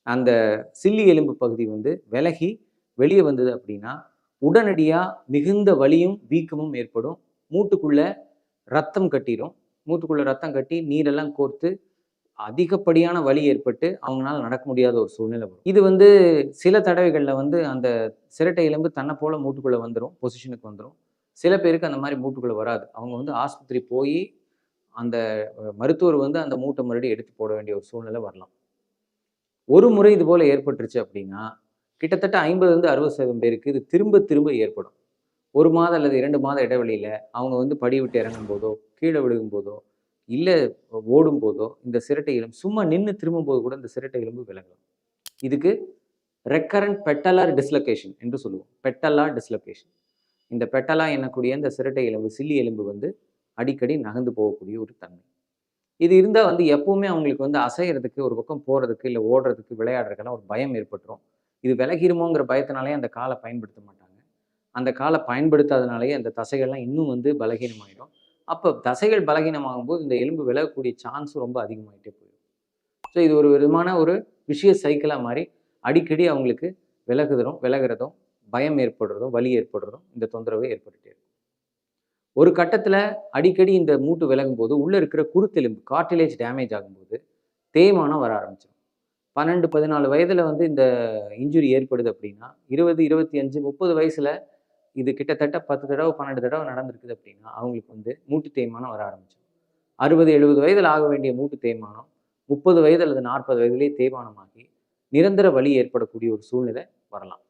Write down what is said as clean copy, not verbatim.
அந்த சில்லி எலும்பு பகுதி வந்து விலகி வெளியே வந்தது அப்படின்னா உடனடியாக மிகுந்த வலியும் வீக்கமும் ஏற்படும். மூட்டுக்குள்ள ரத்தம் கட்டிடும். மூட்டுக்குள்ள ரத்தம் கட்டி நீரெல்லாம் கோர்த்து அதிகப்படியான வலி ஏற்பட்டு அவங்களால நடக்க முடியாத ஒரு சூழ்நிலை வரும். இது வந்து சில தடவைகளில் வந்து அந்த சிரட்டை எலும்பு தன்னை போல மூட்டுக்குள்ளே வந்துடும், பொசிஷனுக்கு வந்துடும். சில பேருக்கு அந்த மாதிரி மூட்டுக்குள்ளே வராது. அவங்க வந்து ஆஸ்பத்திரி போய் அந்த மருத்துவர் வந்து அந்த மூட்டை மறுபடியும் எடுத்து போட வேண்டிய ஒரு சூழ்நிலை வரலாம். ஒரு முறை இது போல ஏற்பட்டுருச்சு அப்படின்னா கிட்டத்தட்ட 50 60% பேருக்கு இது திரும்ப திரும்ப ஏற்படும். 1 மாதம் அல்லது 2 மாத இடைவெளியில அவங்க வந்து படி விட்டு இறங்கும் போதோ, கீழே விழுகும் போதோ, இல்ல ஓடும் போதோ இந்த சிரட்டை எலும்பு சும்மா நின்னு திரும்பும்போது கூட இந்த சிரட்டை எலும்பு விலகலாம். இதுக்கு ரெக்கரண்ட் பெட்டலார் டிஸ்லொகேஷன் என்று சொல்லுவோம். பெட்டலார் டிஸ்லொகேஷன். இந்த பெட்டலா எண்ணக்கூடிய இந்த சிரட்டை எலும்பு, சில்லி எலும்பு வந்து அடிக்கடி நகர்ந்து போகக்கூடிய ஒரு தன்மை. இது இருந்தா வந்து எப்பவுமே அவங்களுக்கு வந்து அசையறதுக்கு, ஒரு பக்கம் போறதுக்கு, இல்ல ஓடுறதுக்கு, விளையாடுறதுக்கெல்லாம் ஒரு பயம் ஏற்பட்டுரும். இது விலகிருமோங்கிற பயத்தினாலேயே அந்த கால பயன்படுத்த மாட்டாங்க. அந்த கால பயன்படுத்தாதனாலேயே அந்த தசைகள்லாம் இன்னும் வந்து பலகீனமாயிடும். அப்ப தசைகள் பலகீனமாகும்போது இந்த எலும்பு விலகக்கூடிய சான்ஸ் ரொம்ப அதிகமாயிட்டே போயிடும். ஸோ இது ஒரு விதமான ஒரு விஷியஸ் சைக்கிளா மாறி அடிக்கடி அவங்களுக்கு விலகுறதும், பயம் ஏற்படுறதும், வலி ஏற்படுறதும் இந்த தொந்தரவு ஏற்பட்டுட்டே இருக்கும். ஒரு கட்டத்துல அடிக்கடி இந்த மூட்டு விலகும்போது உள்ள இருக்கிற குருத்தெலும்பு கார்டிலேஜ் டேமேஜ் ஆகும்போது தேய்மானம் வர ஆரம்பிச்சிடும். 12, 14 வயதுல வந்து இந்த இன்ஜுரி ஏற்படுது அப்படின்னா 20, 25, 30 வயசுல இது கிட்டத்தட்ட 10 தடவை 12 தடவை நடந்திருக்குது அப்படின்னா அவங்களுக்கு வந்து மூட்டு தேய்மானம் வர ஆரம்பிச்சிடும். 60, 70 வயதில் ஆக வேண்டிய மூட்டு தேய்மானம் 30 வயது அல்லது 40 வயதிலேயே தேய்மானமாகி நிரந்தர வலி ஏற்படக்கூடிய ஒரு சூழ்நிலை வரலாம்.